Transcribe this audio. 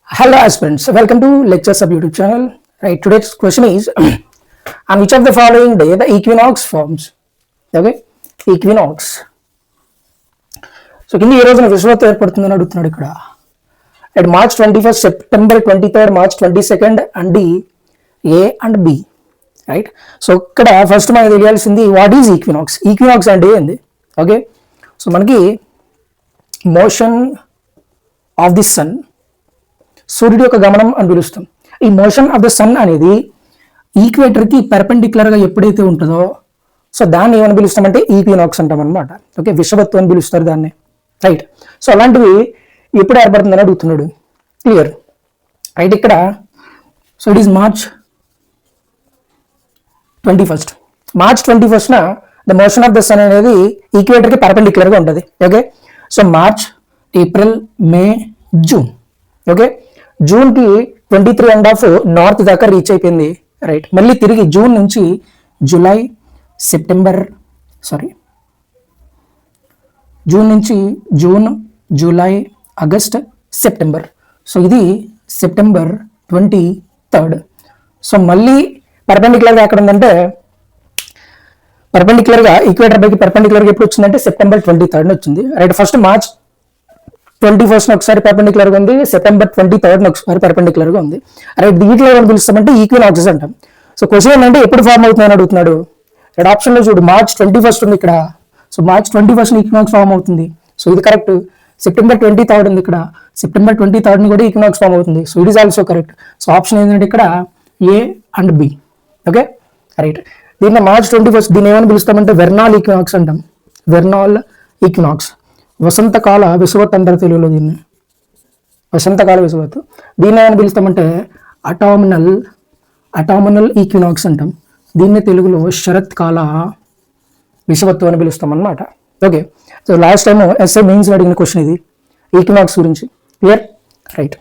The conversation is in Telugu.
Hello aspirants, welcome to Lectures of YouTube channel. Right, today's question is on which of the following day the equinox forms? Okay, equinox. So కింద ఈ రోజున విశ్వవత్తు ఏర్పడుతుందని అడుగుతున్నాడు ఇక్కడ. At March 21st, September 23rd, March 22nd and D, A and B. Right, so ఇక్కడ ఫస్ట్ మనకు తెలియాల్సింది వాట్ ఈజ్ ఈక్వినాక్స్. ఈక్వినాక్స్ అంటే ఏంది? ఓకే, సో మనకి మోషన్ ఆఫ్ ది సన్, సూర్యుడి యొక్క గమనం అని పిలుస్తాం. ఈ మోషన్ ఆఫ్ ద సన్ అనేది ఈక్వేటర్కి పెర్పెండిక్యులర్గా ఎప్పుడైతే ఉంటుందో సో దాన్ని ఏమని పిలుస్తామంటే ఈక్వినాక్స్ అంటాం అనమాట. ఓకే, విషవత్తు అని పిలుస్తారు దాన్ని. రైట్, సో అలాంటివి ఎప్పుడు ఏర్పడుతుందని అడుగుతున్నాడు. క్లియర్. రైట్, ఇక్కడ so it is March 21st. March 21st the motion of the sun అనేది ఈక్వేటర్కి పెర్పెండిక్యులర్గా ఉంటుంది. Okay, so March, April, May, June. Okay, జూన్కి 23.5 నార్త్ దాకా రీచ్ అయిపోయింది. రైట్, మళ్ళీ తిరిగి జూన్ నుంచి జూలై, సెప్టెంబర్, జూన్ నుంచి June, July, August, September. So ఇది సెప్టెంబర్ 23rd. సో మళ్ళీ పర్పెండిక్యులర్గా ఎక్కడ ఉందంటే పర్పెండిక్యులర్గా ఈక్వేటర్ పైకి పర్పెండిక్యులర్గా ఎప్పుడు వచ్చిందంటే సెప్టెంబర్ 23rd వచ్చింది. రైట్, ఫస్ట్ మార్చ్ 21st ఒకసారి పర్పెండిక్యులర్గా ఉంది, సెప్టెంబర్ 23rd ఒకసారి పర్పెండిక్యులర్గా ఉంది. రైట్, వీటిలో ఏమని పిలుస్తామంటే ఈక్వినాక్సెస్ అంటాం. సో క్వశ్చన్ ఏంటంటే ఎప్పుడు ఫామ్ అవుతుందని అడుగుతున్నాడు. రైట్, ఆప్షన్లో చూడు, మార్చ్ 21st ఉంది ఇక్కడ. So March 21st equinox form అవుతుంది. సో ఇది కరెక్ట్. సెప్టెంబర్ 23rd ఉంది ఇక్కడ, సెప్టెంబర్ 23rd కూడా ఈక్వినాక్స్ ఫామ్ అవుతుంది. So it is also correct. So option ఏంటంటే ఇక్కడ A and B. Okay, right. దీన్ని మార్చ్ 21st దీన్ని ఏమని పిలుస్తామంటే వెర్నాల్ ఈక్వినాక్స్ అంటాం. వెర్నాల్ ఈక్వినాక్స్, వసంతకాల విషువత్తు అంటారు తెలుగులో దీన్ని. వసంతకాల విషువత్తు. దీన్ని ఏమని పిలుస్తామంటే అటామినల్ ఈక్వినాక్స్ అంటాం. దీన్ని తెలుగులో శరత్కాల విషువత్తు అని పిలుస్తాం అన్నమాట. Okay, so last time SI mains అడిగిన క్వశ్చన్ ఇది ఈక్వినాక్స్ గురించి. క్లియర్. రైట్.